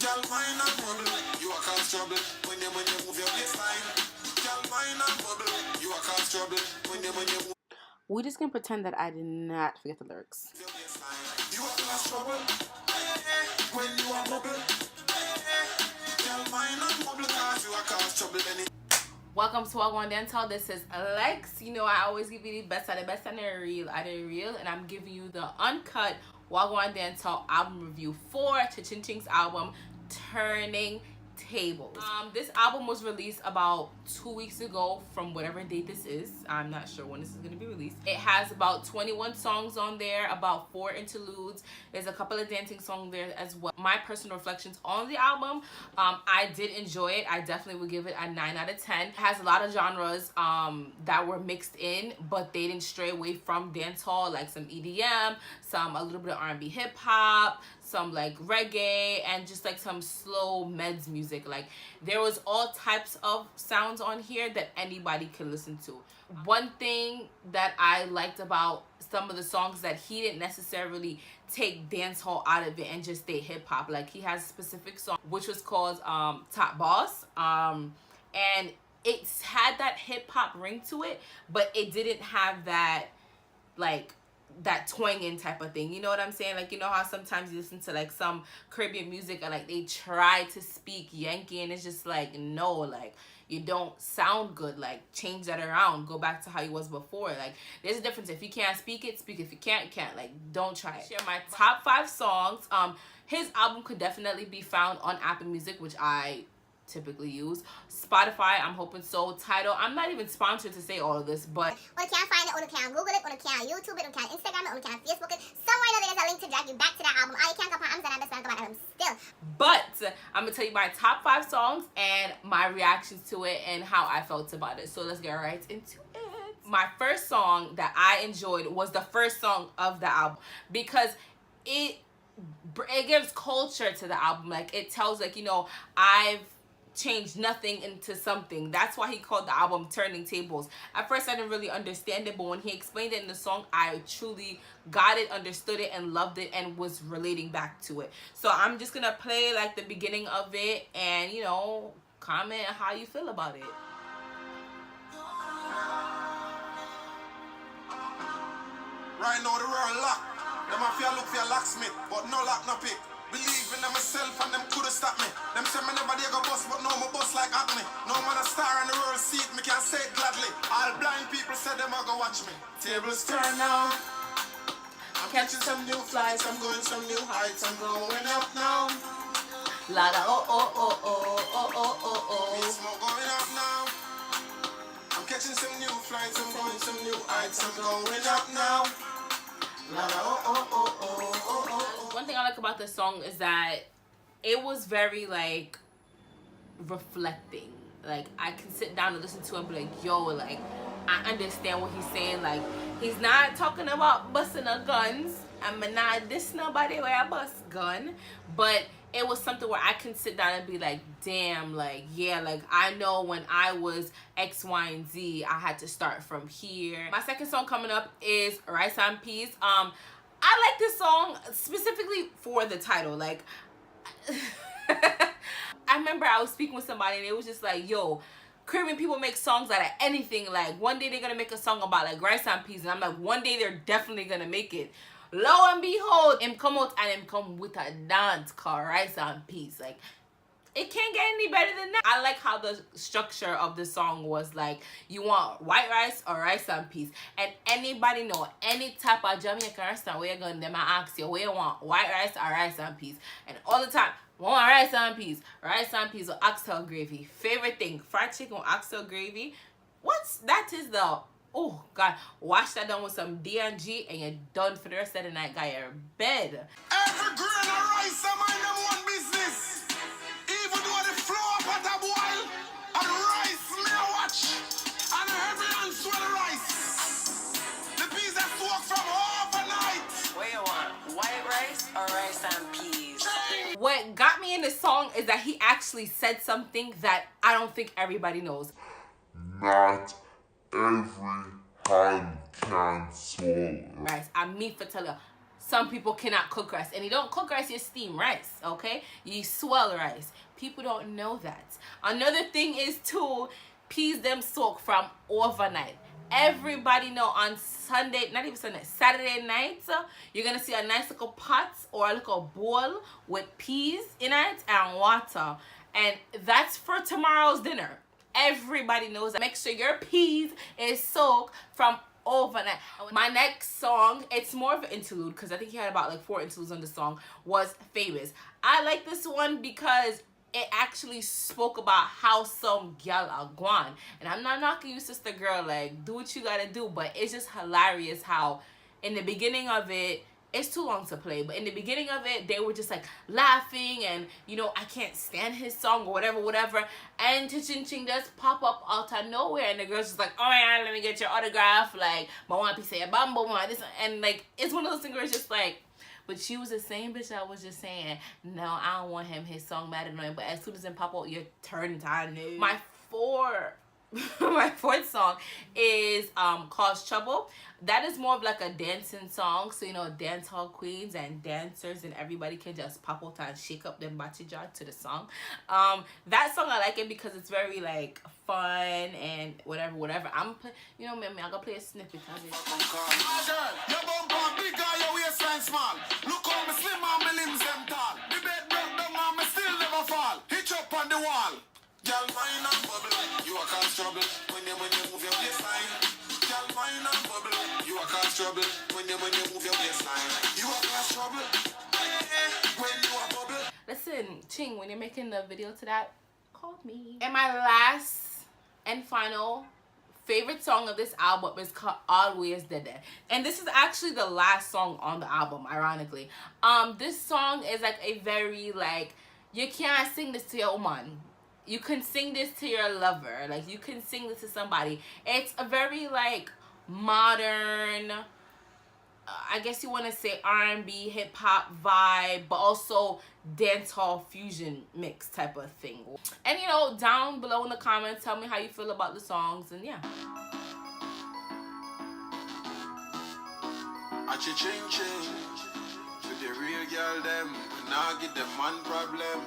Girl, wine and bubble, you a cause trouble when you move your waistline. Girl, wine and bubble, you a cause trouble when you move. We just gonna pretend that I did not forget the lyrics. You a cause trouble when you a bubble. Girl, wine and bubble, cause you a cause trouble. Welcome to Gwaan Dancehall. This is Alex. You know I always give you the best of the best and the real, and I'm giving you the uncut Gwaan Dancehall album review for Ching Ching's album Turning Tables. This album was released about 2 weeks ago from whatever date this is. I'm not sure when this is going to be released. It has about 21 songs on there, about 4 interludes. There's a couple of dancing songs there as well. My personal reflections on the album, I did enjoy it. I definitely would give it a 9 out of 10. It has a lot of genres that were mixed in, but they didn't stray away from dancehall, like some EDM, a little bit of R&B hip hop, some like reggae, and just like some slow meds music. Like there was all types of sounds on here that anybody could listen to. One thing that I liked about some of the songs that he didn't necessarily take dancehall out of it and just stay hip hop. Like he has a specific song which was called Top Boss, and it's had that hip hop ring to it, but it didn't have that like that twanging type of thing. You know what I'm saying? Like, you know how sometimes you listen to like some Caribbean music and like they try to speak Yankee and it's just like, no, like you don't sound good. Like change that around, go back to how you was before. Like there's a difference. If you can't speak it, speak it. If you can't, you can't. Like don't try it. Share my top 5 songs. His album could definitely be found on Apple Music, which I typically use. Spotify, I'm hoping so. Tidal, I'm not even sponsored to say all of this, but you can't find it, or you can't Google it, or you can't YouTube it, or you can't Instagram it, or you can't Facebook it. Somewhere in there there's a link to drag you back to that album. Or you can't go on Amazon and just go buy them still. But I'm gonna tell you my top 5 songs and my reactions to it and how I felt about it. So let's get right into it. My first song that I enjoyed was the first song of the album because it gives culture to the album. Like it tells, like, you know, I've changed nothing into something. That's why he called the album Turning Tables. At first I didn't really understand it, but when he explained it in the song, I truly got it, understood it, and loved it, and was relating back to it. So I'm just gonna play like the beginning of it and, you know, comment how you feel about it. Right now the world locked. Them a fear look for a locksmith, but no lock, no pick. Believe in them myself and them coulda stopped me. Them say me never dare go bust, but no me bust like acne. No man a star in the world seat, me can say it gladly. All blind people say them a go watch me. Tables turn now. I'm catching some new flights, I'm going some new heights, I'm going up now. La da oh oh oh oh oh oh oh oh. It's more going up now. I'm catching some new flights, I'm going some new heights, I'm going up now. La da oh oh oh oh oh oh. One thing I like about this song is that it was very like reflecting. Like I can sit down and listen to it and be like, yo, like I understand what he's saying. Like he's not talking about busting a guns. I'm not this nobody where I bust gun, but it was something where I can sit down and be like, damn, like yeah, like I know when I was X, Y, and Z, I had to start from here. My second song coming up is Rice and Peas. I like this song specifically for the title. Like I remember I was speaking with somebody and it was just like, yo, Caribbean people make songs out of anything. Like one day they're gonna make a song about like rice and peas, and I'm like, one day they're definitely gonna make it. Lo and behold, him come out and him come with a dance called Rice and Peas. Like it can't get any better than that. I like how the structure of the song was like, you want white rice or rice and peas. And anybody know any type of Jamaican restaurant where you're going, them ask you where you want white rice or rice and peas. And all the time, want rice and peas with oxtail gravy. Favorite thing, fried chicken with oxtail gravy. That is the, oh God, wash that down with some D&G and you're done for the rest of the night. Got your bed. Every grain of rice, I mind them one business. Even though the flour pot a boil, and rice me a watch, and every hand swell rice. The peas that soak from overnight. What you want, white rice or rice and peas? What got me in the song is that he actually said something that I don't think everybody knows. Not every hand can swallow Rice. I mean for tell you, some people cannot cook rice. And you don't cook rice, you steam rice, okay? You swell rice. People don't know that. Another thing is too, peas them soak from overnight. Everybody know on Sunday, not even Sunday, Saturday nights, you're gonna see a nice little pot or a little bowl with peas in it and water. And that's for tomorrow's dinner. Everybody knows that. Make sure your peas is soaked from overnight. My next song, it's more of an interlude because I think he had about like 4 interludes on the song, was Famous. I like this one because it actually spoke about how some gal are Gwaan. And I'm not knocking you, sister girl, like do what you gotta do, but it's just hilarious how in the beginning of it, it's too long to play, but in the beginning of it, they were just like laughing and, you know, I can't stand his song or whatever. And Ching Ching does pop up out of nowhere, and the girl's just like, oh yeah, let me get your autograph. Like, I want to say a bambo, this, and like, it's one of those things where it's just like, but she was the same bitch I was just saying, no, I don't want him, his song mad annoying, but as soon as it pop out, you're turned on. My fourth song is called Trouble. That is more of like a dancing song, so you know, dance hall queens and dancers and everybody can just pop out and shake up them body jar to the song. That song I like it because it's very like fun and whatever. I'm you know, I'm gonna play a snippet of it. Your bumper big, your waistline small. Look how me slim and me limbs them tall. The bed broke down and me still never fall. Hitch up on the wall. Girl, wine and bubble, you a cause trouble when you move your waistline. Girl, wine and bubble, you a cause trouble when you move your waistline. You a cause trouble when you a bubble. Listen, Ching, when you're making the video to that, call me. And my last and final favorite song of this album is called Always There. And this is actually the last song on the album, ironically. This song is like a very like, you can't sing this to your woman. You can sing this to your lover. Like, you can sing this to somebody. It's a very, like, modern, I guess you want to say R&B, hip-hop vibe, but also dancehall fusion mix type of thing. And, you know, down below in the comments, tell me how you feel about the songs, and yeah. Ching Ching, to the real girl them, and I get them man problem.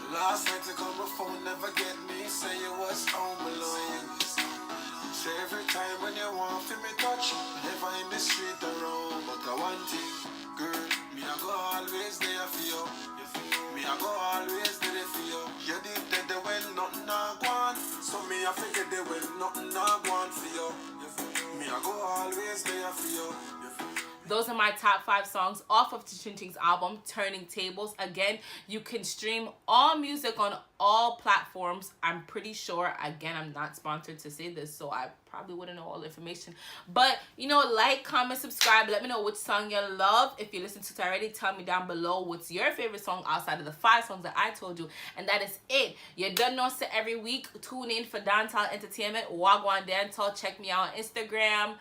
Last night to call my phone, never get me, say you was home alone. Say every time when you want to me touch, never in the street around. But I want it, girl, me I go always there for you. Me I go always there for you. You did that when nothing I want, so me I figure they when nothing I want for you. Me I go always there for you. Those are my top 5 songs off of Ching Ching's album, Turning Tables. Again, you can stream all music on all platforms. I'm pretty sure. Again, I'm not sponsored to say this, so I probably wouldn't know all the information. But, you know, like, comment, subscribe. Let me know which song you love. If you listened to it already, tell me down below what's your favorite song outside of the 5 songs that I told you. And that is it. You done know, so every week, tune in for Dancehall Entertainment, Gwaan Dancehall. Check me out on Instagram,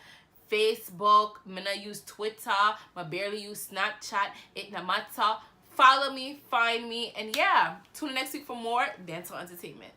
Facebook, I don't use Twitter, I barely use Snapchat, it no matter. Follow me, find me, and yeah, tune in next week for more Dancehall Entertainment.